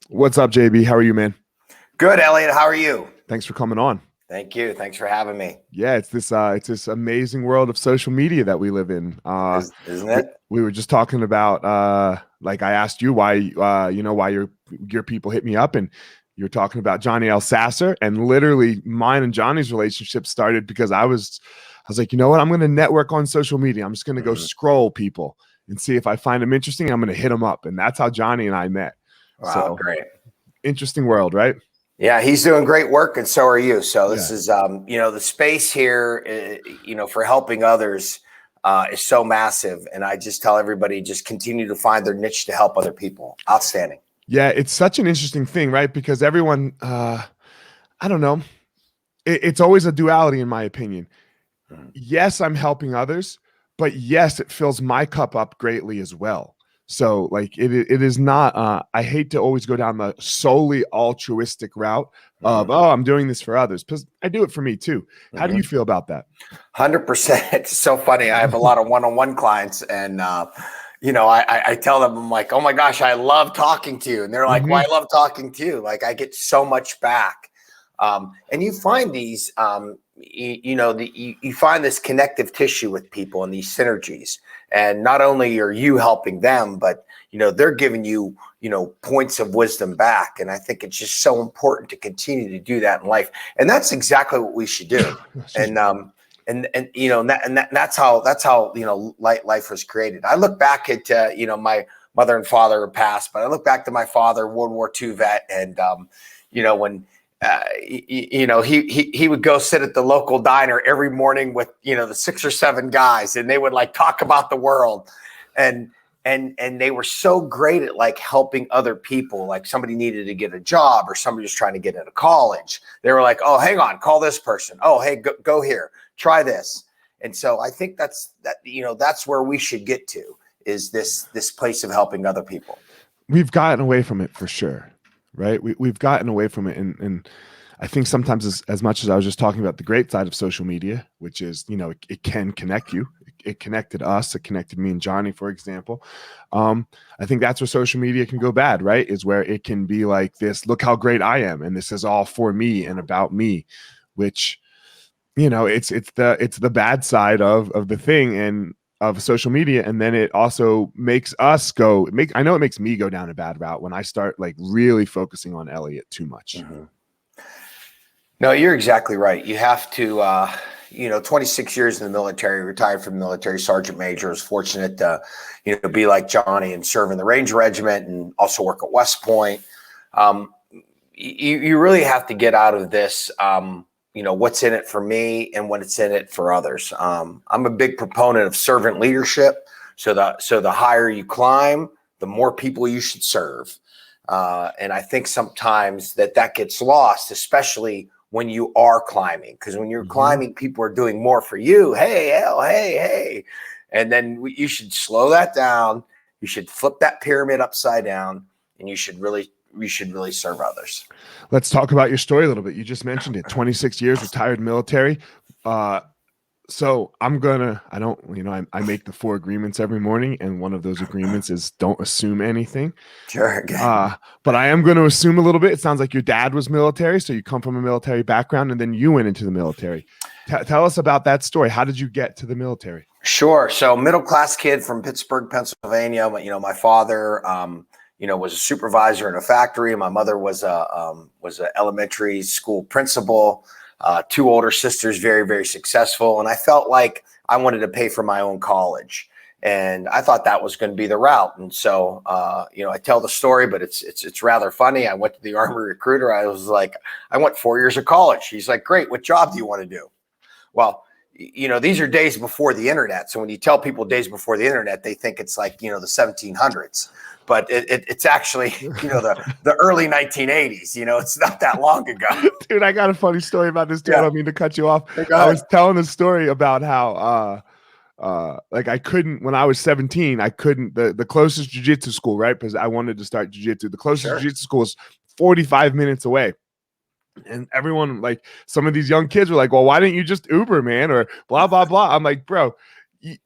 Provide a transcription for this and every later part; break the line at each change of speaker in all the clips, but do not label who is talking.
What's up, JB? How are you, man?
Good, Elliot. How are you?
Thanks for coming on.
Thank you. Thanks for having me.
Yeah, it's this amazing world of social media that we live in.
Isn't
We,
it?
we were just talking about like I asked you why why your people hit me up, and you're talking about Johnny L. Sasser, and literally mine and Johnny's relationship started because I was like, you know what? I'm going to network on social media. I'm just going to go scroll people and see if I find them interesting. I'm going to hit them up, and that's how Johnny and I met.
Wow,
So
great.
interesting world, right?
Yeah, he's doing great work, and so are you. So
Yeah.
this is, the space here, for helping others is so massive. And I just tell everybody, just continue to find their niche to help other people. Outstanding.
Yeah, it's such an interesting thing, right? Because everyone, I don't know, it's always a duality in my opinion. Yes, I'm helping others, but yes, it fills my cup up greatly as well. So like it is not, I hate to always go down the solely altruistic route of, oh, I'm doing this for others, because I do it for me too. How do you feel about that?
100%. It's so funny. I have a lot of one-on-one clients, and I tell them, I'm like, oh my gosh, I love talking to you, and they're like, well, I love talking to you. Like, I get so much back, and you find these, you find this connective tissue with people and these synergies, and not only are you helping them, but they're giving you points of wisdom back. And I think it's just so important to continue to do that in life, and that's exactly what we should do. And that's how life was created. I look back at my mother and father passed, but I look back to my father, World War II vet, and when he would go sit at the local diner every morning with the 6 or 7 guys, and they would like talk about the world, and they were so great at like helping other people. Like somebody needed to get a job, or somebody was trying to get into college. They were like, oh, hang on, call this person. Oh, hey, go here, try this. And so I think that's where we should get to, is this place of helping other people.
We've gotten away from it for sure, right? We've gotten away from it, and I think sometimes as much as I was just talking about the great side of social media, which is it can connect you. It connected us. It connected me and Johnny, for example. I think that's where social media can go bad, right? Is where it can be like this: look how great I am, and this is all for me and about me, which it's the bad side of the thing and of social media. And then it also makes us I know it makes me go down a bad route when I start like really focusing on Elliot too much.
No, you're exactly right. You have to, 26 years in the military, retired from the military, sergeant major. I was fortunate to, be like Johnny and serve in the Ranger Regiment, and also work at West Point. You really have to get out of this, what's in it for me and what's in it for others. I'm a big proponent of servant leadership. So the higher you climb, the more people you should serve. And I think sometimes that gets lost, especially when you are climbing, because when you're climbing, people are doing more for you. Hey, hell, hey. And then you should slow that down. You should flip that pyramid upside down, and you should really serve others.
Let's talk about your story a little bit. You just mentioned it, 26 years, retired military. So I make the 4 agreements every morning, and one of those agreements is don't assume anything.
Sure.
But I am going to assume a little bit. It sounds like your dad was military, so you come from a military background, and then you went into the military. Tell us about that story. How did you get to the military?
Sure. So middle-class kid from Pittsburgh, Pennsylvania. My father, was a supervisor in a factory. My mother was an elementary school principal. 2 older sisters, very, very successful. And I felt like I wanted to pay for my own college. And I thought that was going to be the route. And so, I tell the story, but it's rather funny. I went to the Army recruiter. I was like, I went 4 years of college. He's like, great. What job do you want to do? Well, these are days before the internet. So when you tell people days before the internet, they think it's like, the 1700s. But it's actually, the early 1980s. It's not that long ago.
Dude, I got a funny story about this too. Yeah. I don't mean to cut you off.
I
was telling the story about how I couldn't, when I was 17, I couldn't, the closest jiu-jitsu school, right? Because I wanted to start jiu-jitsu. The closest jiu-jitsu school is 45 minutes away. And everyone, like, some of these young kids were like, well, why didn't you just Uber, man? Or blah, blah, blah. I'm like, bro,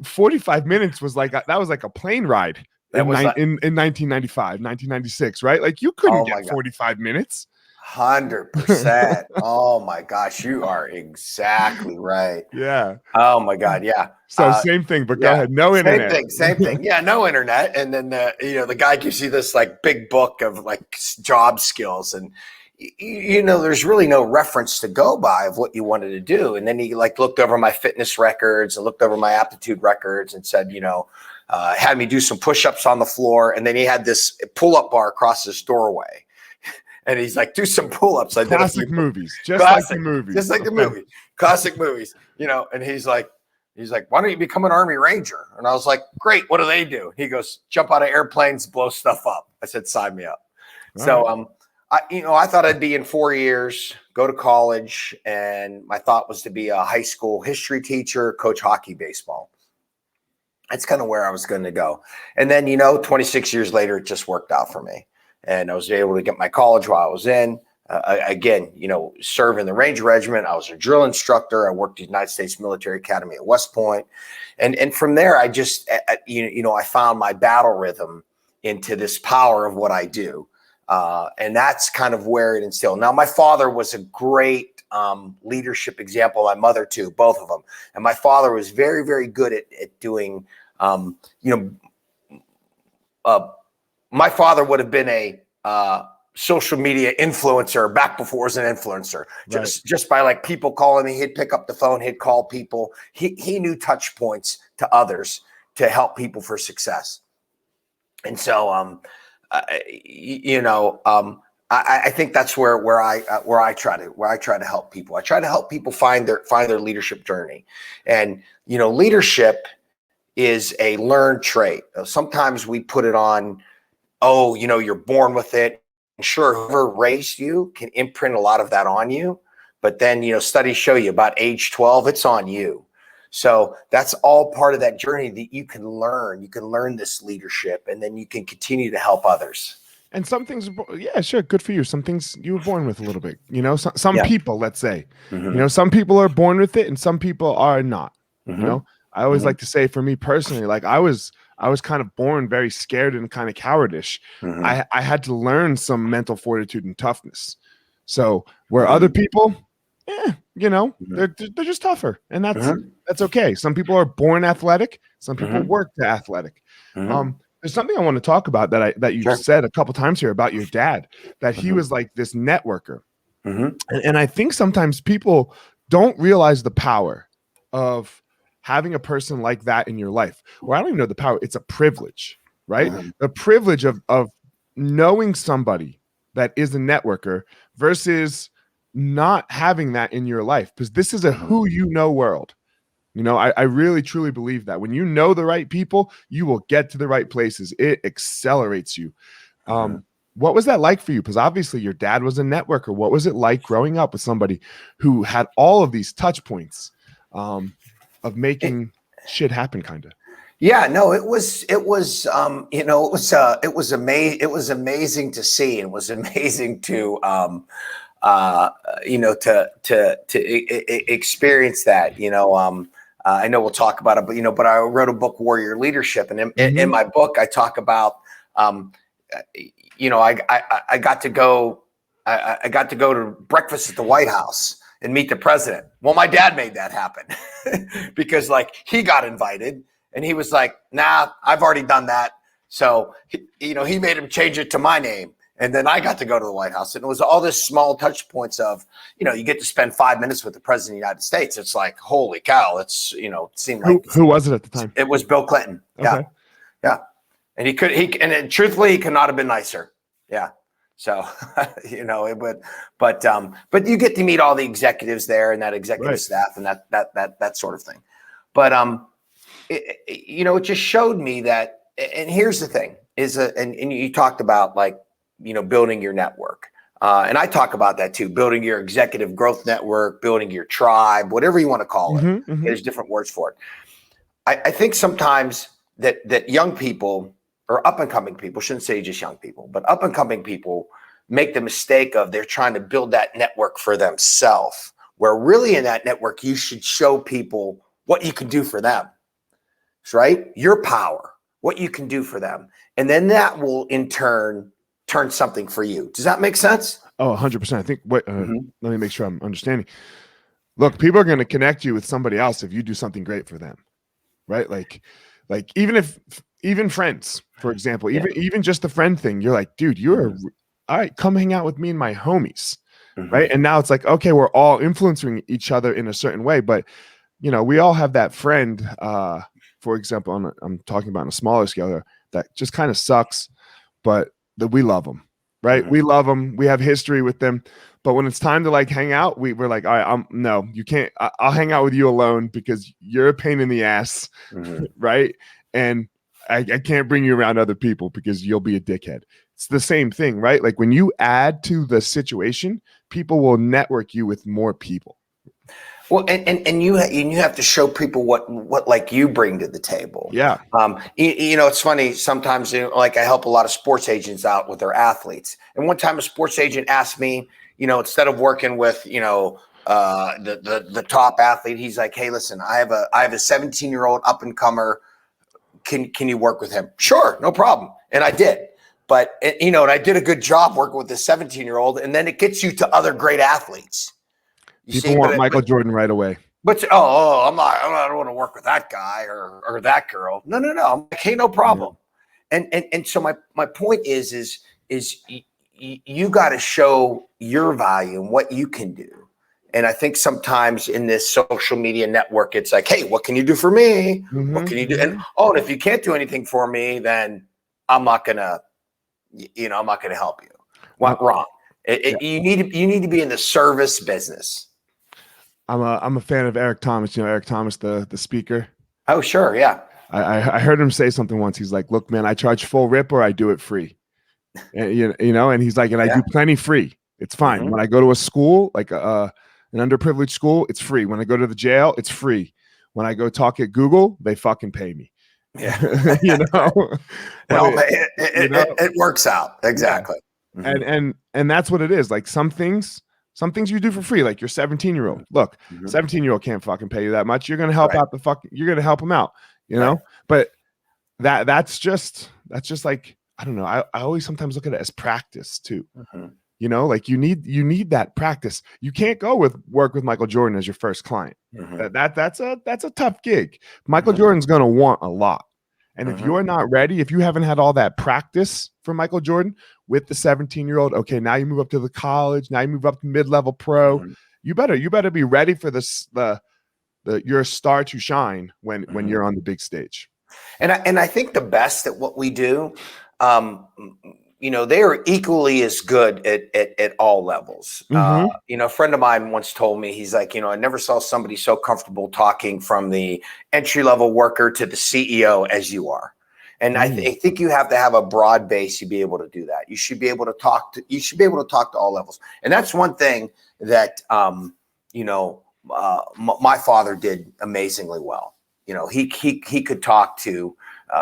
45 minutes was like, that was like a plane ride.
That was like,
in 1995, 1996, right? Like you couldn't
oh my
get
God.
45 minutes.
100%. Oh my gosh, you are exactly right.
Yeah.
Oh my God, yeah.
So same thing, but go
Yeah,
ahead. No
same
internet.
thing, same thing. Yeah, no internet, and then the guy gives you this like big book of like job skills, and there's really no reference to go by of what you wanted to do. And then he like looked over my fitness records and looked over my aptitude records and said, had me do some push-ups on the floor, and then he had this pull-up bar across his doorway. And he's like, do some pull-ups. I did a few
movies, just
classic,
like the movies.
Just like the movie. Classic movies, and he's like, why don't you become an Army Ranger? And I was like, great, what do they do? He goes, jump out of airplanes, blow stuff up. I said, sign me up. So I thought I'd be in 4 years, go to college, and my thought was to be a high school history teacher, coach hockey, baseball. That's kind of where I was going to go. And then, 26 years later, it just worked out for me. And I was able to get my college while I was in. Again, serve in the Ranger Regiment. I was a drill instructor. I worked at the United States Military Academy at West Point. And from there, I just, I found my battle rhythm into this power of what I do. And that's kind of where it instilled. Now, my father was a great leadership example. My mother too, both of them. And my father was very, very good at doing, my father would have been a social media influencer back before he was an influencer.
Right.
Just by like people calling me, he'd pick up the phone, he'd call people. He knew touch points to others to help people for success. And so, I think that's where I try to help people. I try to help people find their leadership journey, and leadership is a learned trait. Sometimes we put it on, you're born with it. And sure, whoever raised you can imprint a lot of that on you, but then studies show you about age 12, it's on you. So that's all part of that journey that you can learn. You can learn this leadership, and then you can continue to help others.
And some things, yeah, sure, good for you. Some things you were born with a little bit, some people, let's say, some people are born with it and some people are not, I always like to say, for me personally, like I was kind of born very scared and kind of cowardish. I had to learn some mental fortitude and toughness. So where other people, they're just tougher, and that's okay. Some people are born athletic. Some people work to athletic. There's something I want to talk about that you said a couple times here about your dad, that he was like this networker. And I think sometimes people don't realize the power of having a person like that in your life. Or I don't even know the power. It's a privilege, right? The privilege of knowing somebody that is a networker versus not having that in your life, because this is a who you know world. I really truly believe that when you know the right people, you will get to the right places. It accelerates you. What was that like for you? Because obviously your dad was a networker. What was it like growing up with somebody who had all of these touch points of making shit happen, kind of?
Yeah, no, it was amazing to see. It was amazing to experience that. I know we'll talk about it, but I wrote a book, Warrior Leadership, and in my book I talk about I got to go to breakfast at the White House and meet the president. Well, my dad made that happen because like he got invited and he was like, nah, I've already done that. So, he made him change it to my name. And then I got to go to the White House, and it was all this small touch points of, you get to spend 5 minutes with the president of the United States. It's like, holy cow. It's, it seemed like.
Who was it at the time?
It was Bill Clinton.
Okay.
Yeah. And truthfully, he could not have been nicer. Yeah. So, but you get to meet all the executives there and that executive staff and that sort of thing. But, it just showed me that, and here's the thing and you talked about like, building your network. And I talk about that too, building your executive growth network, building your tribe, whatever you want to call it. There's different words for it. I think sometimes that young people or up and coming people, shouldn't say just young people, but up and coming people make the mistake of they're trying to build that network for themselves, where really in that network, you should show people what you can do for them. Right? Your power, what you can do for them. And then that will in turn turn something for you. Does that make sense?
Oh, 100%. I think let me make sure I'm understanding. Look, people are going to connect you with somebody else if you do something great for them, right? Like even friends, for example, even just the friend thing, you're like, dude, all right, come hang out with me and my homies, right? And now it's like, okay, we're all influencing each other in a certain way, but you know, we all have that friend, for example, I'm talking about on a smaller scale here, that just kind of sucks, but that we love them, right? We love them. We have history with them. But when it's time to like hang out, we're like, all right, no, you can't. I'll hang out with you alone because you're a pain in the ass, right? And I can't bring you around other people because you'll be a dickhead. It's the same thing, right? Like when you add to the situation, people will network you with more people.
Well, and you have to show people what like you bring to the table.
Yeah.
You know, it's funny sometimes. You know, like I help a lot of sports agents out with their athletes, and one time a sports agent asked me, you know, instead of working with the top athlete, he's like, hey, listen, I have a 17-year-old up and comer. Can you work with him? Sure, no problem. And I did. But you know, and I did a good job working with the 17-year-old, and then it gets you to other great athletes.
People want Michael Jordan right away.
But I don't want to work with that guy or that girl. No. I'm like, hey, no problem. And so my point is you got to show your value and what you can do. And I think sometimes in this social media network, it's like, hey, what can you do for me? What can you do? And and if you can't do anything for me, then I'm not gonna help you. Wrong. You need to be in the service business.
I'm a fan of Eric Thomas. You know, Eric Thomas, the speaker.
Oh, sure. Yeah.
I heard him say something once. He's like, look, man, I charge full rip or I do it free. And, you know, and he's like, and I do plenty free. It's fine. When I go to a school, like an underprivileged school, it's free. When I go to the jail, it's free. When I go talk at Google, they fucking pay me.
Yeah.
You know,
it works out. Exactly.
Yeah. And that's what it is. Like some things you do for free, like your 17-year-old. Look, 17-year-old can't fucking pay you that much. You're gonna help out you're gonna help him out, you know? But that's just like, I don't know. I always sometimes look at it as practice too. You know, like you need that practice. You can't go work with Michael Jordan as your first client. That's a tough gig. Michael Jordan's gonna want a lot. And if you're not ready, if you haven't had all that practice for Michael Jordan with the 17-year-old, okay, now you move up to the college, now you move up to mid-level pro. You better be ready for your star to shine when you're on the big stage.
And I think the best at what we do, you know, they are equally as good at all levels. You know, a friend of mine once told me, he's like, you know, I never saw somebody so comfortable talking from the entry-level worker to the CEO as you are. And I think you have to have a broad base to be able to do that. You should be able to talk to all levels. And that's one thing that, you know, my father did amazely well. You know, he could talk to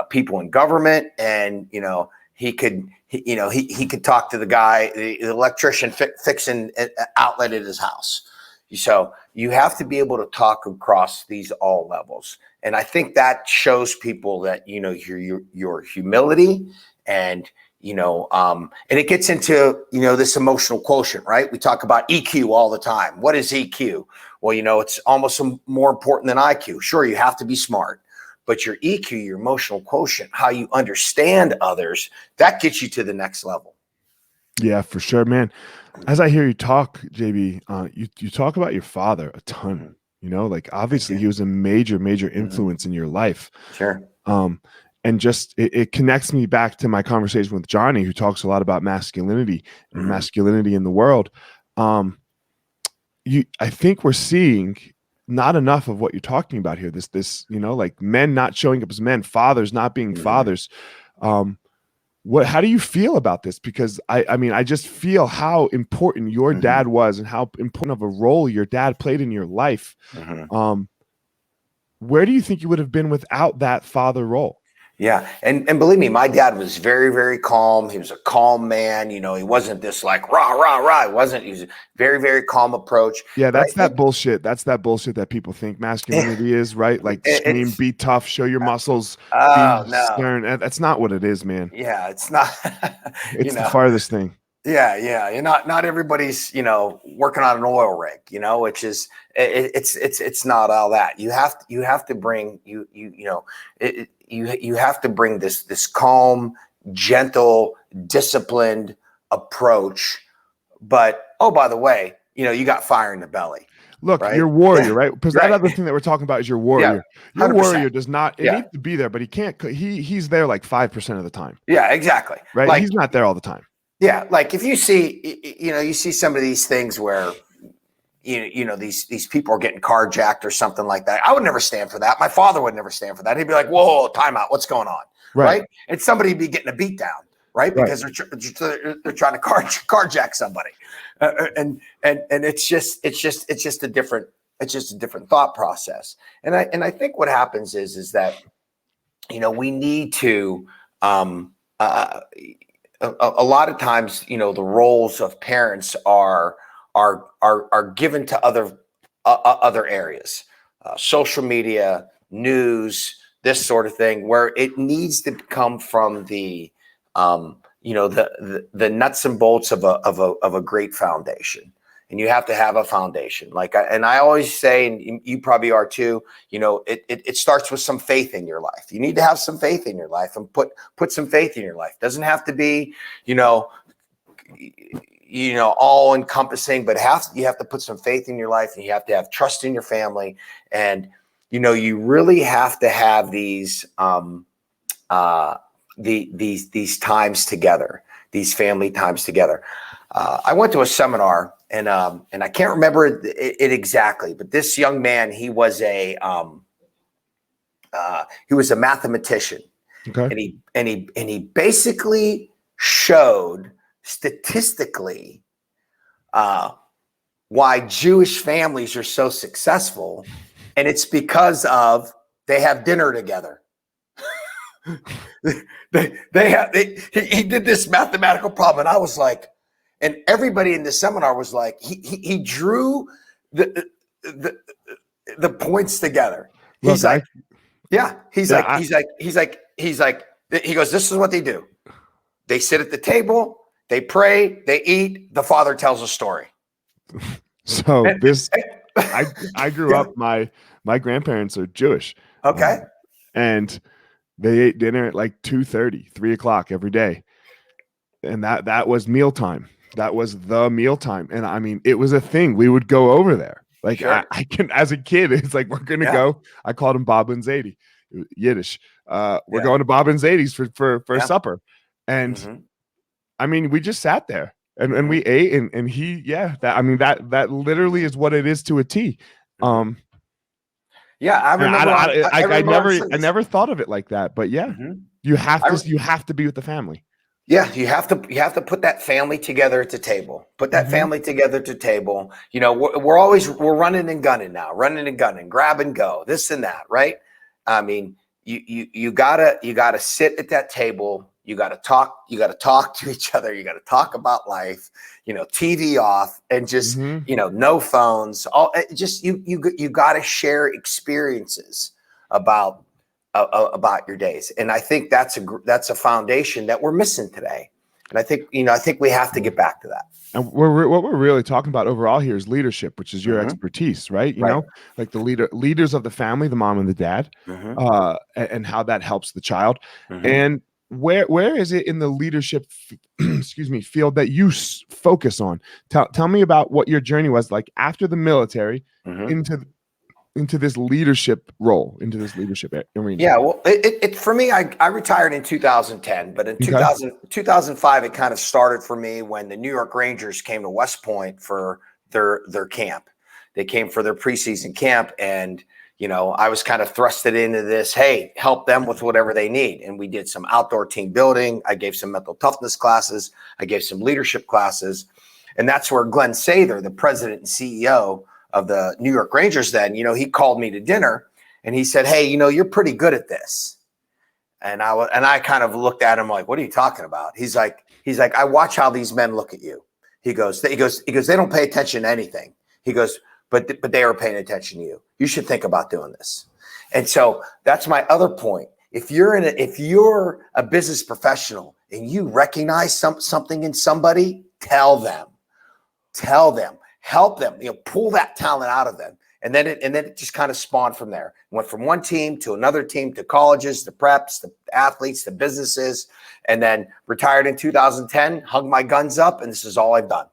people in government, and, you know, he could talk to the guy, the electrician fixing an outlet at his house. So you have to be able to talk across these all levels. And I think that shows people that, you know, your humility and, you know, and it gets into, you know, this emotional quotient, right? We talk about EQ all the time. What is EQ? Well, you know, it's almost more important than IQ. Sure, you have to be smart. But your EQ, your emotional quotient, how you understand others, that gets you to the next level.
Yeah, for sure, man. As I hear you talk, JB, you talk about your father a ton. You know, like obviously he was a major influence in your life.
Sure.
And just it connects me back to my conversation with Johnny, who talks a lot about masculinity and masculinity in the world. I think we're seeing not enough of what you're talking about here. This, you know, like men not showing up as men, fathers not being fathers. How do you feel about this? Because I mean, I just feel how important your dad was and how important of a role your dad played in your life. Where do you think you would have been without that father role?
Yeah. And believe me, my dad was very, very calm. He was a calm man. You know, he wasn't this like rah, rah, rah. He was a very, very calm approach.
Yeah,
But I
that's that
think
bullshit. That's that bullshit that people think masculinity is, right? Like scream,
it's,
be tough, show your muscles,
oh,
be
no.
stern. That's not what it is, man.
Yeah. It's not, you
It's the
know,
farthest thing.
yeah. Yeah. You're not everybody's, working on an oil rig, which is, it's not all that. You have to bring, you have to bring this calm, gentle, disciplined approach. But, oh, by the way, you got fire in the belly,
Look,
right?
your warrior, right? Because that
Right.
other thing that we're talking about is your
Yeah.
warrior. Your
100%.
warrior does not, it
Yeah.
needs to be there, but he can't, he's there like 5% of the time,
Yeah, exactly.
right?
Like,
He's not there all the time.
yeah. Like if you see some of these things where, these people are getting carjacked or something like that. I would never stand for that. My father would never stand for that. He'd be like, whoa, time out. What's going on? Right. And somebody would be getting a beat down, right? Because they're trying to carjack somebody. And it's just a different thought process. And I think what happens is that, we need to, a lot of times, the roles of parents are given to other areas, social media, news, this sort of thing, where it needs to come from the nuts and bolts of a great foundation. And you have to have a foundation. I always say, and you probably are too, it starts with some faith in your life. You need to have some faith in your life and put some faith in your life. Doesn't have to be, all encompassing, but you have to put some faith in your life, and you have to have trust in your family. And, you really have to have these times together, these family times together. I went to a seminar, and I can't remember it exactly, but this young man, he was a mathematician.
Okay.
And he basically showed statistically why Jewish families are so successful, and it's because of they have dinner together. He did this mathematical problem, and I was like, and everybody in the seminar was like, he drew the points together. He's like, he goes, this is what they do. They sit at the table, they pray, they eat, the father tells a story.
So I grew up, my grandparents are Jewish.
Okay.
And they ate dinner at like 2:30, 3:00 every day. And that was mealtime. That was the mealtime. And I mean, it was a thing. We would go over there. Like sure. I can, as a kid, it's like, we're going to go. I called him Bob and Zadie, Yiddish. We're going to Bob and Zadie's for supper. And I mean, we just sat there and we ate and he, that literally is what it is to a T.
Yeah, I remember.
I never thought of it like that, but you have to be with the family.
Yeah, you have to put that family together at the table. Put that family together at the table. We're running and gunning now, grab and go, this and that, right? I mean, you gotta sit at that table. You gotta talk to each other. You gotta talk about life. TV off and just no phones. You gotta share experiences about your days. And I think that's a foundation that we're missing today. And I think we have to get back to that.
And what we're really talking about overall here is leadership, which is your expertise, right? You know, like the leaders of the family, the mom and the dad, and how that helps the child. And where is it in the leadership, field that you focus on? Tell me about what your journey was like after the military into this leadership role, into this leadership arena.
Yeah, well, for me, I retired in 2010, but in 2005, it kind of started for me when the New York Rangers came to West Point for their camp. They came for their preseason camp, and I was kind of thrusted into this, hey, help them with whatever they need. And we did some outdoor team building. I gave some mental toughness classes. I gave some leadership classes. And that's where Glenn Sather, the president and CEO of the New York Rangers then, he called me to dinner and he said, hey, you're pretty good at this. I kind of looked at him like, what are you talking about? He's like, I watch how these men look at you. He goes, they don't pay attention to anything. He goes, but they are paying attention to you. You should think about doing this. And so that's my other point. If you're a business professional and you recognize something in somebody, tell them, help them, pull that talent out of them. And then it just kind of spawned from there. Went from one team to another team, to colleges, to preps, to athletes, to businesses, and then retired in 2010, hung my guns up, and this is all I've done.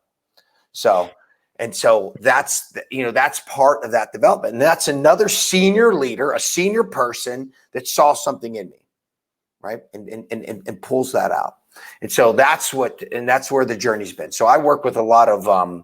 So that's part of that development. And that's another senior leader, a senior person that saw something in me, right? And pulls that out. And so that's where the journey's been. So I work with a lot of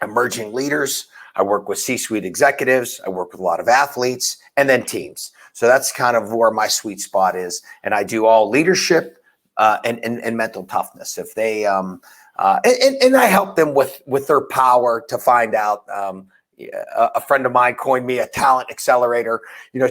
emerging leaders. I work with C-suite executives. I work with a lot of athletes and then teams. So that's kind of where my sweet spot is. And I do all leadership and mental toughness. If they and I help them with their power to find out. A friend of mine coined me a talent accelerator.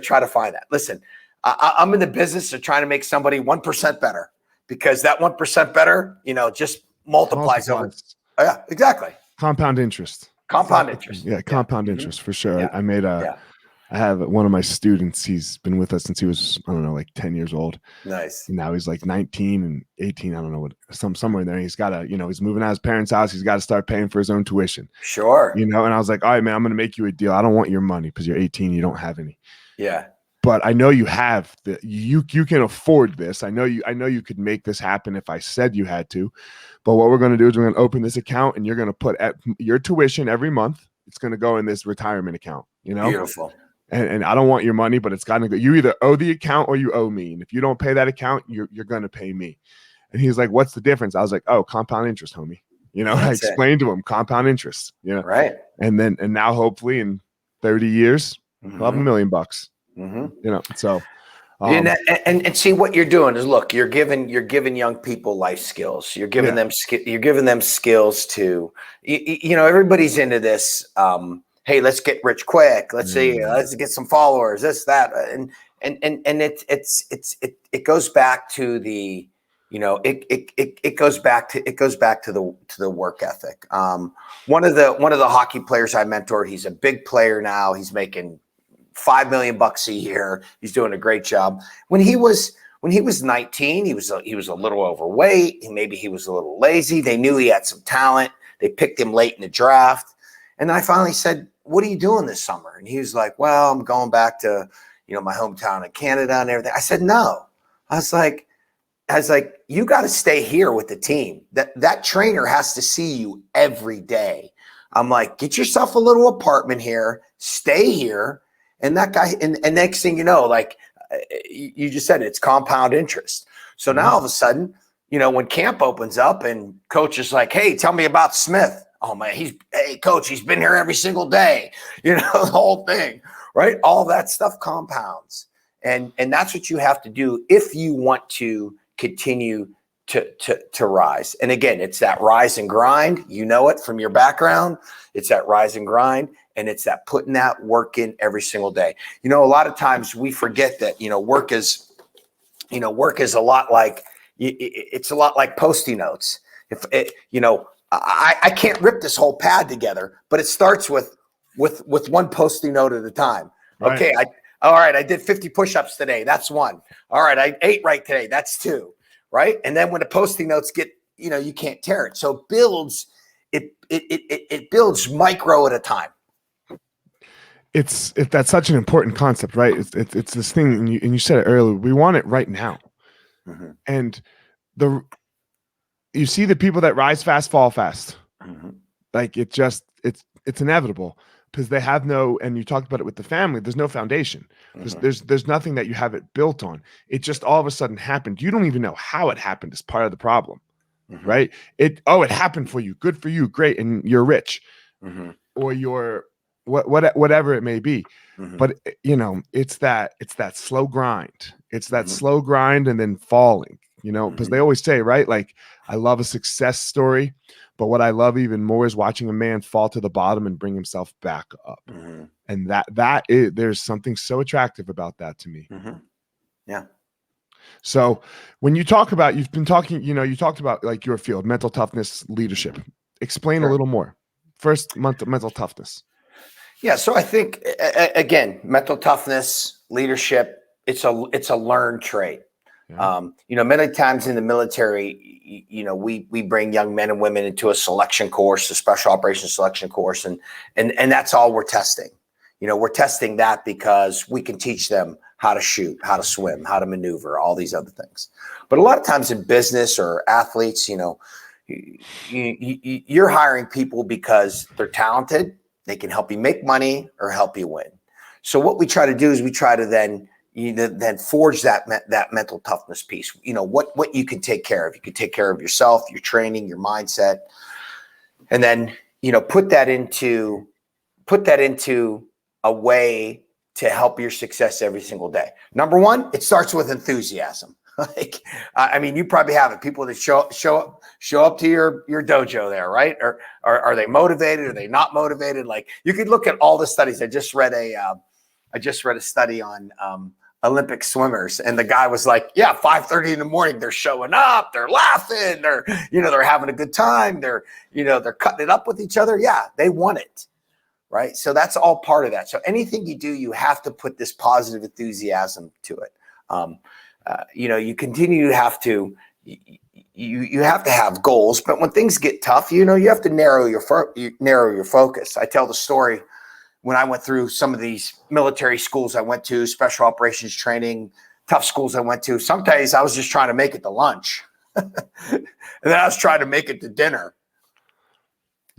Try to find that. Listen, I'm in the business of trying to make somebody 1% better, because that 1% better, just multiplies over. Oh, yeah, exactly.
Compound interest.
Compound interest.
Yeah, compound interest for sure.
Yeah.
I have one of my students. He's been with us since he was, I don't know, like 10 years old.
Nice.
And now he's like 19 and 18. I don't know what, somewhere in there. He's got to, he's moving out of his parents' house. He's got to start paying for his own tuition.
Sure.
And I was like, all right, man, I'm going to make you a deal. I don't want your money because you're 18. You don't have any.
Yeah.
But I know you have you can afford this. I know you could make this happen if I said you had to. But what we're going to do is we're going to open this account, and you're going to put at your tuition every month. It's going to go in this retirement account,
Beautiful.
And I don't want your money, but it's got to go. You either owe the account or you owe me. And if you don't pay that account, you're going to pay me. And he's like, what's the difference? I was like, oh, compound interest, homie. I explained to him compound interest,
Right.
And now hopefully in 30 years, we'll have $1 million. So
and see what you're doing is, look, you're giving young people life skills. You're giving them skills to, everybody's into this. Hey, let's get rich quick. Let's see, let's get some followers, this, that. And it goes back to the, it goes back to the work ethic. One of the hockey players I mentored, he's a big player now. He's making $5 million a year. He's doing a great job. When he was 19, he was a little overweight. Maybe he was a little lazy. They knew he had some talent. They picked him late in the draft. And I finally said, what are you doing this summer? And he was like, well, I'm going back to, my hometown in Canada and everything. I said, no. I was like, you got to stay here with the team. That trainer has to see you every day. I'm like, get yourself a little apartment here, stay here. And that guy, and next thing you know, like you just said, it's compound interest. So now all of a sudden, when camp opens up and coach is like, hey, tell me about Smith. Oh man, hey coach, he's been here every single day. The whole thing, right? All that stuff compounds. And that's what you have to do if you want to continue to rise. And again, it's that rise and grind. You know it from your background. It's that rise and grind. And it's that putting that work in every single day. A lot of times we forget that, work is a lot like, it's a lot like Post-it notes. I can't rip this whole pad together, but it starts with one Post-it note at a time. Right. Okay. All right. I did 50 push-ups today. That's one. All right. I ate right today. That's two. Right. And then when the Post-it notes get, you can't tear it. So it builds micro at a time.
That's such an important concept, right? It's this thing, and you said it earlier. We want it right now, and you see the people that rise fast fall fast. Like it's inevitable because they have no. And you talked about it with the family. There's no foundation. There's nothing that you have it built on. It just all of a sudden happened. You don't even know how it happened. Is part of the problem, right? It happened for you. Good for you. Great, and you're rich, or you're. Whatever it may be, but it's that slow grind. It's that slow grind and then falling. Because they always say, right? Like, I love a success story, but what I love even more is watching a man fall to the bottom and bring himself back up. And that is, there's something so attractive about that to me.
Yeah.
So when you talk about, you've been talking, you talked about like your field, mental toughness, leadership. Explain a
Sure.
little more. First, mental toughness.
Yeah, so I think again, mental toughness, leadership, it's a learned trait.
Yeah.
Many times in the military, we bring young men and women into a selection course, a special operations selection course, and that's all we're testing. We're testing that because we can teach them how to shoot, how to swim, how to maneuver, all these other things. But a lot of times in business or athletes, you're hiring people because they're talented. They can help you make money or help you win. So what we try to do is we try to then forge that mental toughness piece. What you can take care of. You can take care of yourself, your training, your mindset, and then put that into a way to help your success every single day. Number one, it starts with enthusiasm. You probably have it. People that show up to your dojo there, right? Or are they motivated? Are they not motivated? Like, you could look at all the studies. I just read a study on Olympic swimmers, and the guy was like, yeah, 5:30 in the morning, they're showing up, they're laughing, they're having a good time, they're cutting it up with each other. Yeah, they want it. Right. So that's all part of that. So anything you do, you have to put this positive enthusiasm to it. You continue to have to, you have to have goals, but when things get tough, you have to narrow your focus. I tell the story when I went through some of these military schools I went to, special operations training, tough schools I went to. Some days I was just trying to make it to lunch. And then I was trying to make it to dinner.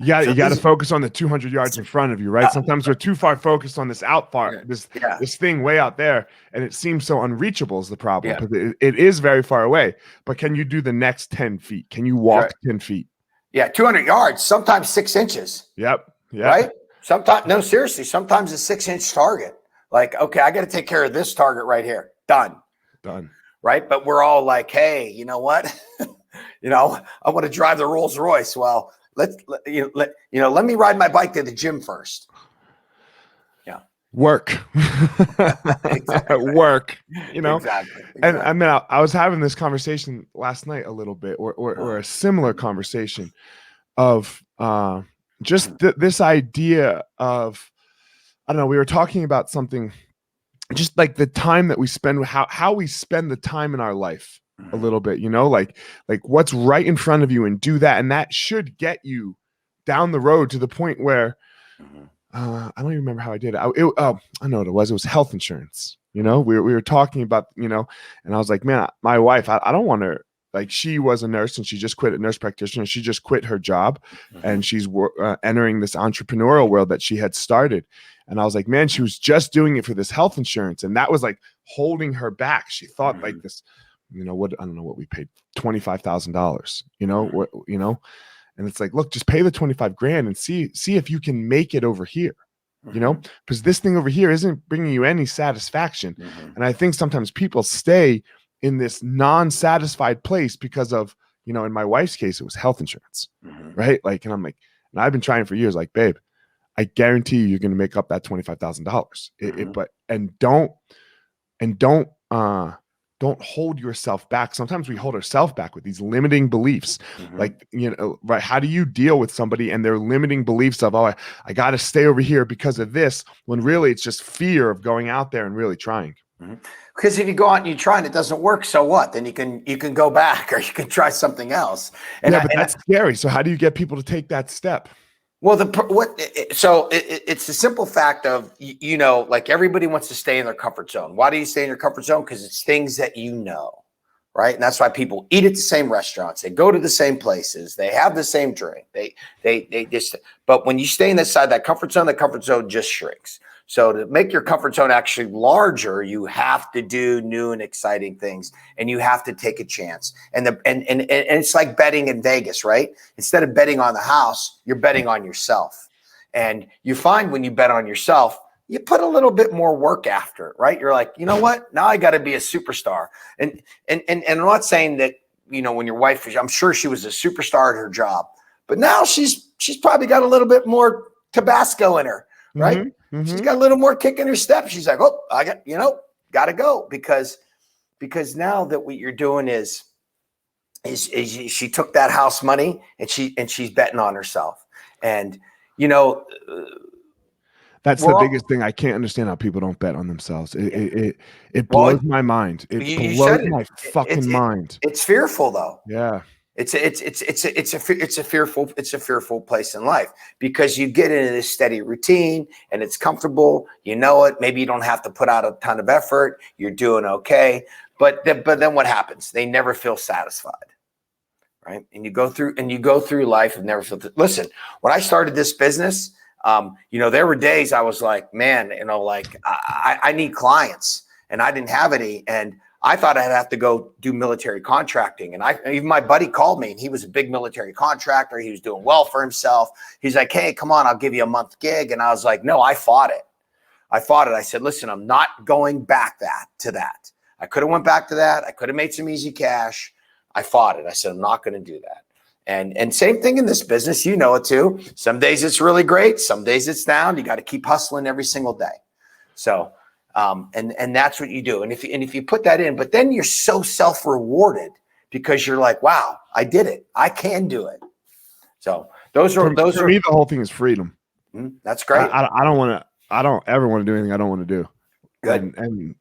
You got to focus on the 200 yards in front of you, right? Sometimes we're too far focused on this this thing way out there, and it seems so unreachable is the problem. Because it is very far away. But can you do the next 10 feet? Can you walk 10 feet? Yeah,
200 yards, sometimes 6 inches.
Yep.
Right? Sometimes, no, seriously, sometimes a 6-inch target. Like, okay, I got to take care of this target right here. Done. Right? But we're all like, hey, you know what? I want to drive the Rolls Royce. Well, let me ride my bike to the gym first. Yeah.
Work.
Exactly.
Work.
Exactly.
And I mean, I was having this conversation last night a little bit, or a similar conversation of just this idea of, I don't know, we were talking about something, just like the time that we spend, how we spend the time in our life a little bit, like what's right in front of you, and do that. And that should get you down the road to the point where, I don't even remember how I did it. I know what it was. It was health insurance. We were talking about, and I was like, man, my wife, I don't want her, like, she was a nurse and she just quit, a nurse practitioner. She just quit her job and she's entering this entrepreneurial world that she had started. And I was like, man, she was just doing it for this health insurance. And that was like holding her back. She thought like this, I don't know what we paid, $25,000, and it's like, look, just pay the 25 grand and see if you can make it over here, because this thing over here isn't bringing you any satisfaction. And I think sometimes people stay in this non-satisfied place because of, in my wife's case, it was health insurance, right? Like, and I'm like, and I've been trying for years, like, babe, I guarantee you're going to make up that $25,000. But don't hold yourself back. Sometimes we hold ourselves back with these limiting beliefs. Like, right. How do you deal with somebody and their limiting beliefs of, I got to stay over here because of this, when really it's just fear of going out there and really trying.
Because if you go out and you try and it doesn't work, so what? Then you can go back, or you can try something else.
But that's scary. So how do you get people to take that step?
Well, it's the simple fact of, like, everybody wants to stay in their comfort zone. Why do you stay in your comfort zone? Because it's things that right? And that's why people eat at the same restaurants. They go to the same places. They have the same drink. They just, but when you stay inside that comfort zone, the comfort zone just shrinks. So to make your comfort zone actually larger, you have to do new and exciting things, and you have to take a chance. And it's like betting in Vegas, right? Instead of betting on the house, you're betting on yourself. And you find when you bet on yourself, you put a little bit more work after it, right? You're like, you know what? Now I got to be a superstar. And I'm not saying that, when your wife, I'm sure she was a superstar at her job, but now she's probably got a little bit more Tabasco in her, right? She's got a little more kick in her step. She's like, oh, I got to go, because because now that what you're doing is she took that house money and she's betting on herself. And, you know,
That's the biggest thing. I can't understand how people don't bet on themselves. It blows my mind. It
you
blows
said it.
my fucking mind.
It's fearful though.
Yeah.
It's a fearful place in life, because you get into this steady routine and it's comfortable. You know it. Maybe you don't have to put out a ton of effort. You're doing okay. But then what happens? They never feel satisfied. Right. And you go through life and never feel. Listen, when I started this business, you know, there were days I was like, man, you know, like I need clients, and I didn't have any. And I thought I'd have to go do military contracting. And even my buddy called me, and he was a big military contractor. He was doing well for himself. He's like, hey, come on, I'll give you a month gig. And I was like, no, I fought it. I said, listen, I'm not going back to that. I could have went back to that. I could have made some easy cash. I fought it. I said, I'm not going to do that. And same thing in this business, you know it too. Some days it's really great. Some days it's down. You got to keep hustling every single day. So, and that's what you do. And if you put that in, but then you're so self-rewarded because you're like, wow, I did it. I can do it. So for me,
the whole thing is freedom.
That's great.
I don't ever want to do anything I don't want to do.
Good.
And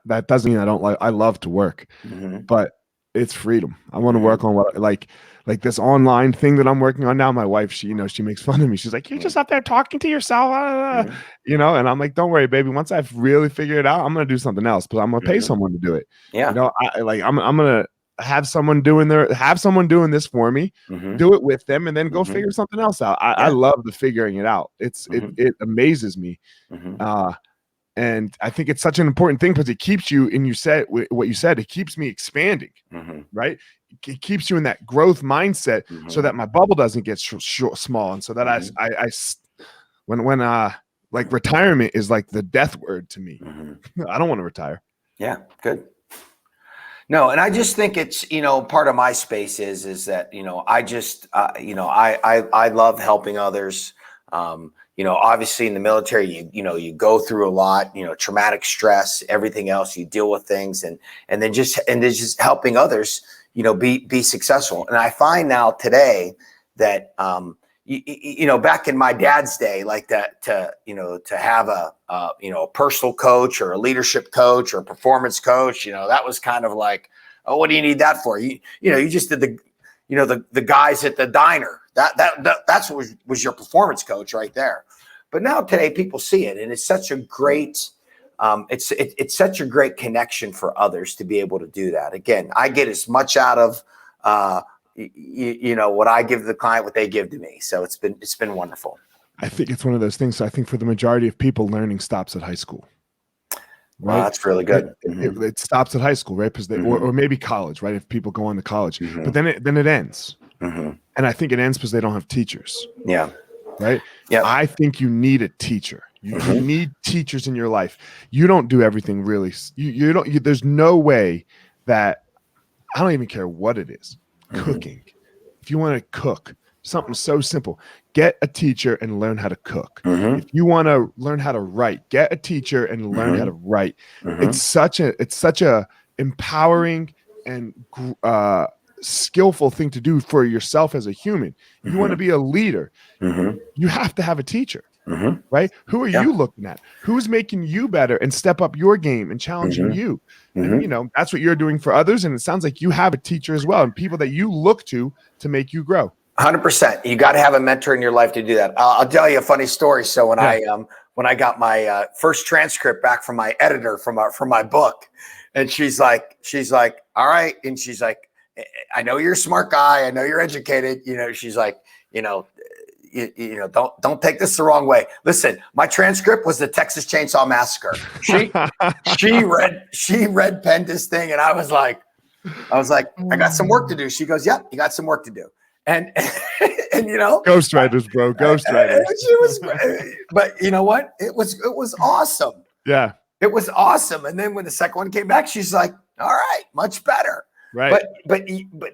that doesn't mean I love to work, but it's freedom. I want to work on what like this online thing that I'm working on now. My wife, she makes fun of me. She's like, you're just up there talking to yourself, you know? And I'm like, don't worry, baby. Once I've really figured it out, I'm going to do something else, but I'm going to pay someone to do it.
Yeah.
You know, I'm going to have someone doing this for me, do it with them, and then go figure something else out. I love the figuring it out. It amazes me. And I think it's such an important thing because it keeps you, and you said what you said, it keeps me expanding, right? It keeps you in that growth mindset so that my bubble doesn't get small. And so that when like retirement is like the death word to me. I don't want to retire.
Yeah. Good. No. And I just think it's, you know, part of my space is that, you know, I just, you know, I love helping others. You know, obviously in the military, you go through a lot, you know, traumatic stress, everything else, you deal with things and then just helping others, you know, be successful. And I find now today that, you know, back in my dad's day, like that, to have a personal coach or a leadership coach or a performance coach, you know, that was kind of like, oh, what do you need that for? You just did the guys at the diner. That's what was your performance coach right there. But now today people see it, and it's such a great, it's such a great connection for others to be able to do that. Again, I get as much out of, you know, what I give the client, what they give to me. So it's been wonderful.
I think it's one of those things. So I think for the majority of people, learning stops at high school. Right?
Wow, that's really good.
It stops at high school, right? Because or maybe college, right? If people go on to college, but then it ends. And I think it ends because they don't have teachers.
Yeah.
Right.
Yeah.
I think you need a teacher. You need teachers in your life. You don't do everything really. You don't. There's no way that I don't even care what it is. Cooking. If you want to cook something so simple, get a teacher and learn how to cook. If you want to learn how to write, get a teacher and learn how to write. It's such a empowering and skillful thing to do for yourself as a human. You want to be a leader, you have to have a teacher, right? Who are you looking at? Who's making you better and step up your game and challenging you? And, you know, that's what you're doing for others. And it sounds like you have a teacher as well, and people that you look to make you grow.
100%. You got to have a mentor in your life to do that. I'll tell you a funny story. So when I got my first transcript back from my editor from my book, and she's like, all right. And she's like, I know you're a smart guy. I know you're educated. You know, she's like, you know, don't take this the wrong way. Listen, my transcript was the Texas Chainsaw Massacre. She read penned this thing, and I was like, I got some work to do. She goes, yep, you got some work to do. And you know,
ghostwriters, bro, ghostwriters.
She was, but you know what? It was awesome.
Yeah,
it was awesome. And then when the second one came back, she's like, all right, much better.
Right.
But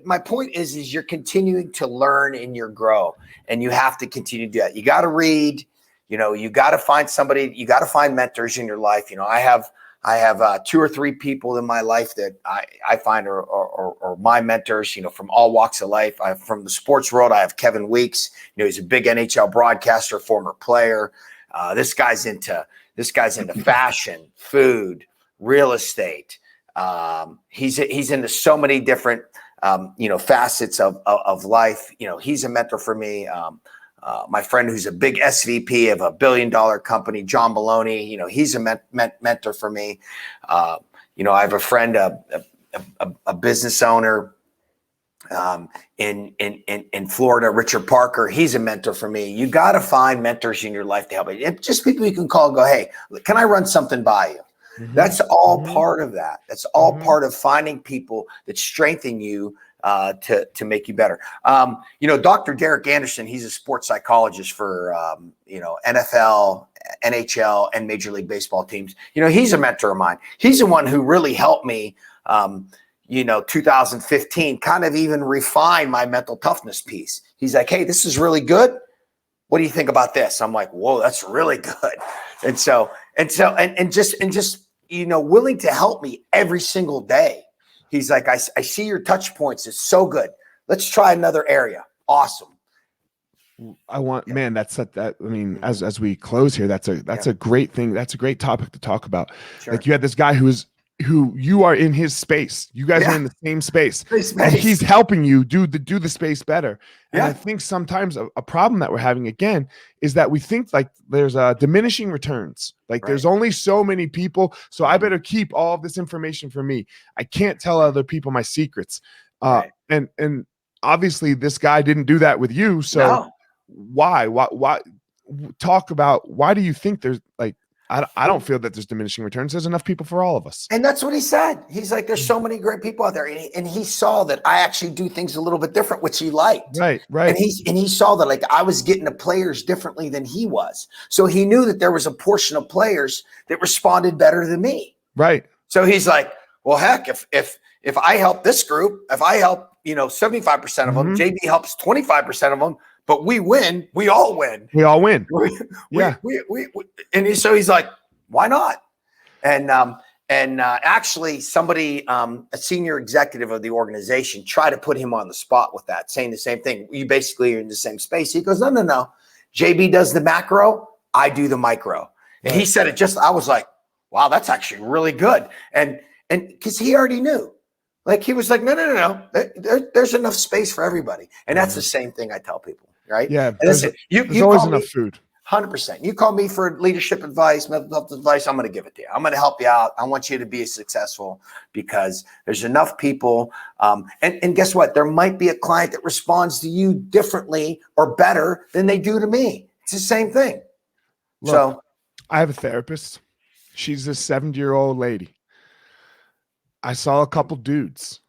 my point is you're continuing to learn and you grow, and you have to continue to do that. You got to read, you know, you got to find somebody, you got to find mentors in your life. You know, I have I have 2 or 3 people in my life that I find are my mentors, from all walks of life. From the sports world, I have Kevin Weeks. He's a big NHL broadcaster, former player. This guy's into fashion, food, real estate. He's into so many different facets of life. He's a mentor for me. My friend who's a big SVP of a $1 billion company, John Maloney, he's a mentor for me. I have a friend, a business owner in Florida, Richard Parker. He's a mentor for me. You got to find mentors in your life to help you. And just people you can call and go, hey, can I run something by you? Mm-hmm. That's all part of that. That's all part of finding people that strengthen you to make you better. Dr. Derek Anderson, he's a sports psychologist for, NFL, NHL, and Major League Baseball teams. He's a mentor of mine. He's the one who really helped me, 2015, kind of even refine my mental toughness piece. He's like, hey, this is really good. What do you think about this? I'm like, whoa, that's really good. And just willing to help me every single day. He's like, I see your touch points. It's so good. Let's try another area. Awesome.
Man, as we close here, that's a great thing. That's a great topic to talk about. Sure. Like you had this guy who you are in his space. You guys are in the same space. And he's helping you do the space better. And I think sometimes a problem that we're having again is that we think like there's diminishing returns. Like there's only so many people, so I better keep all of this information for me. I can't tell other people my secrets. And obviously this guy didn't do that with you. So why talk about why do you think there's like I don't feel that there's diminishing returns. There's enough people for all of us.
And that's what he said. He's like, there's so many great people out there. And he saw that I actually do things a little bit different, which he liked.
Right. And
he saw that like I was getting to players differently than he was. So he knew that there was a portion of players that responded better than me.
Right.
So he's like, well, heck, if I help this group, if I help, 75% of them, JB helps 25% of them, but we win. We all win.
We all win.
So he's like, why not? And actually somebody, a senior executive of the organization tried to put him on the spot with that, saying the same thing. You basically are in the same space. He goes, no. JB does the macro. I do the micro. And he said it I was like, wow, that's actually really good. And cause he already knew. Like he was like, no. There's enough space for everybody. And that's the same thing I tell people. Right.
Yeah.
And listen,
there's always enough food.
100%. You call me for leadership advice, mental health advice, I'm going to give it to you. I'm going to help you out. I want you to be successful because there's enough people. And guess what? There might be a client that responds to you differently or better than they do to me. It's the same thing.
Look, I have a therapist. She's a 70-year-old lady. I saw a couple dudes,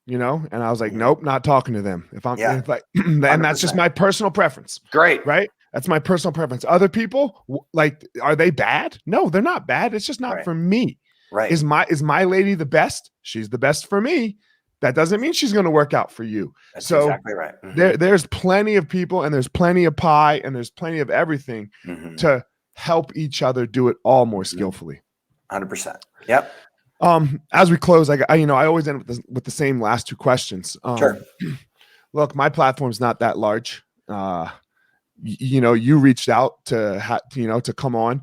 and I was like, nope, not talking to them. If like, and that's just my personal preference.
Great.
Right. That's my personal preference. Other people, like, are they bad? No, they're not bad. It's just not for me.
Right.
Is my lady the best? She's the best for me. That doesn't mean she's going to work out for you.
That's exactly right.
There's plenty of people and there's plenty of pie and there's plenty of everything to help each other do it all more skillfully.
100%. Yep.
As we close, I always end with the same last two questions.
Sure.
Look, my platform's not that large. You reached out to come on.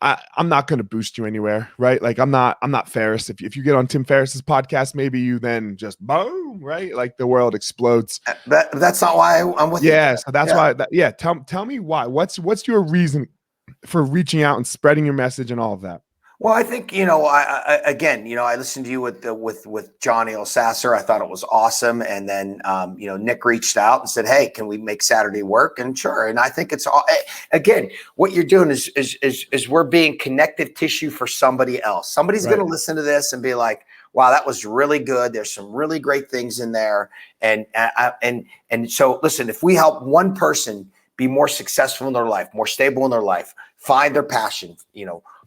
I'm not going to boost you anywhere, right? Like I'm not Ferris. If you get on Tim Ferriss's podcast, maybe you then just boom, right? Like the world explodes.
That's not why I'm with you.
Yeah. So that's why. Tell me why. What's your reason for reaching out and spreading your message and all of that?
Well, I think, I listened to you with Johnny Elsasser. I thought it was awesome. And then, Nick reached out and said, hey, can we make Saturday work? And sure. And I think it's all, again, what you're doing is we're being connective tissue for somebody else. Somebody's going to listen to this and be like, wow, that was really good. There's some really great things in there. And so listen, if we help one person be more successful in their life, more stable in their life, find their passion,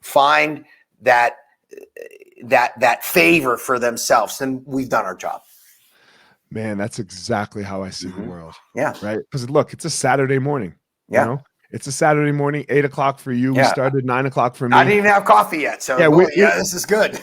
find that favor for themselves, then we've done our job.
Man, that's exactly how I see the world.
Yeah.
Right. Because look, it's a Saturday morning.
Yeah.
It's a Saturday morning, 8 o'clock for you. We
Yeah.
started 9 o'clock for me.
I didn't even have coffee yet. So
Yeah,
this is good.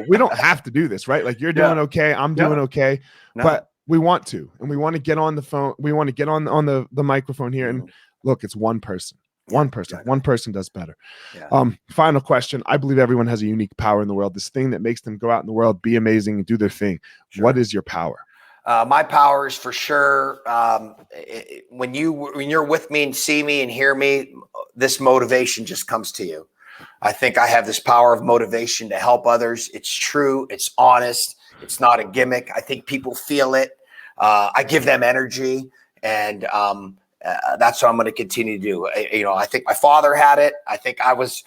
we don't have to do this, right? Like you're doing okay. I'm doing okay.
No.
But we want to, and we want to get on the phone. We want to get on the microphone here. And look, it's one person. One person. Exactly. One person does better. Yeah. Final question. I believe everyone has a unique power in the world. This thing that makes them go out in the world, be amazing, and do their thing. Sure. What is your power?
My power is for sure. When you're with me and see me and hear me, this motivation just comes to you. I think I have this power of motivation to help others. It's true. It's honest. It's not a gimmick. I think people feel it. I give them energy, and that's what I'm going to continue to do. I think my father had it. I think I was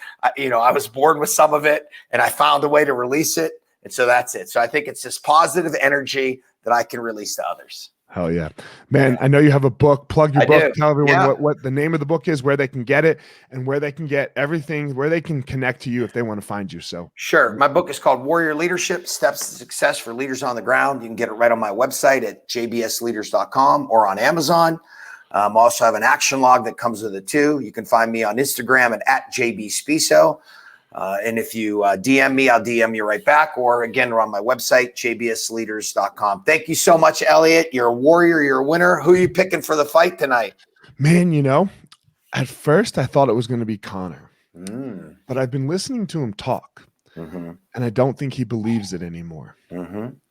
born with some of it, and I found a way to release it. And so that's it. So I think it's this positive energy that I can release to others.
Hell yeah, man. I know you have a book. Plug your book. Tell everyone what the name of the book is, where they can get it, and where they can get everything, where they can connect to you if they want to find you. So sure.
My book is called Warrior Leadership: Steps to Success for Leaders on the Ground. You can get it right on my website at jbsleaders.com or on Amazon. I also have an action log that comes with it too. You can find me on Instagram at JBs Spisso. And if you DM me, I'll DM you right back. Or again, we're on my website, jbsleaders.com. Thank you so much, Elliot. You're a warrior. You're a winner. Who are you picking for the fight tonight?
Man, at first I thought it was going to be Connor. But I've been listening to him talk, and I don't think he believes it anymore.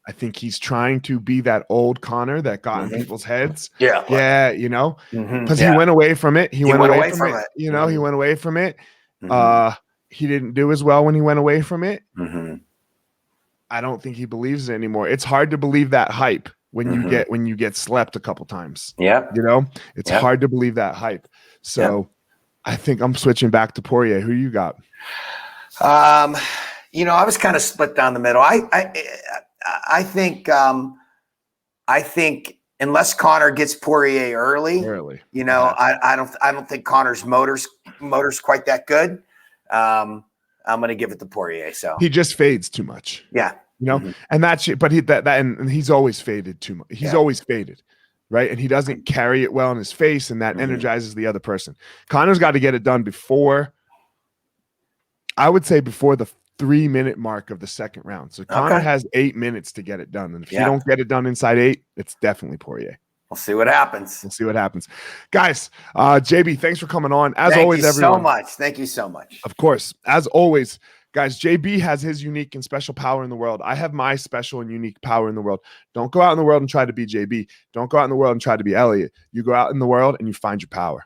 I think he's trying to be that old Connor that got in people's heads. Yeah. Because he went away from it. He went away from it. He went away from it. He didn't do as well when he went away from it. I don't think he believes it anymore. It's hard to believe that hype when you get slept a couple times.
Yeah.
It's hard to believe that hype. So I think I'm switching back to Poirier. Who you got?
I was kind of split down the middle. I think unless Connor gets Poirier early, I don't think Connor's motor's quite that good. I'm going to give it to Poirier. So
he just fades too much.
Yeah.
And that's it. But and he's always faded too much. He's always faded. Right. And he doesn't carry it well in his face, and that energizes the other person. Connor's got to get it done before the 3-minute mark of the second round. So Connor has 8 minutes to get it done. And if you don't get it done inside 8, it's definitely Poirier.
We'll see what happens.
Guys, JB, thanks for coming on. As always, everyone.
Thank you so much.
Of course. As always, guys, JB has his unique and special power in the world. I have my special and unique power in the world. Don't go out in the world and try to be JB. Don't go out in the world and try to be Elliot. You go out in the world and you find your power.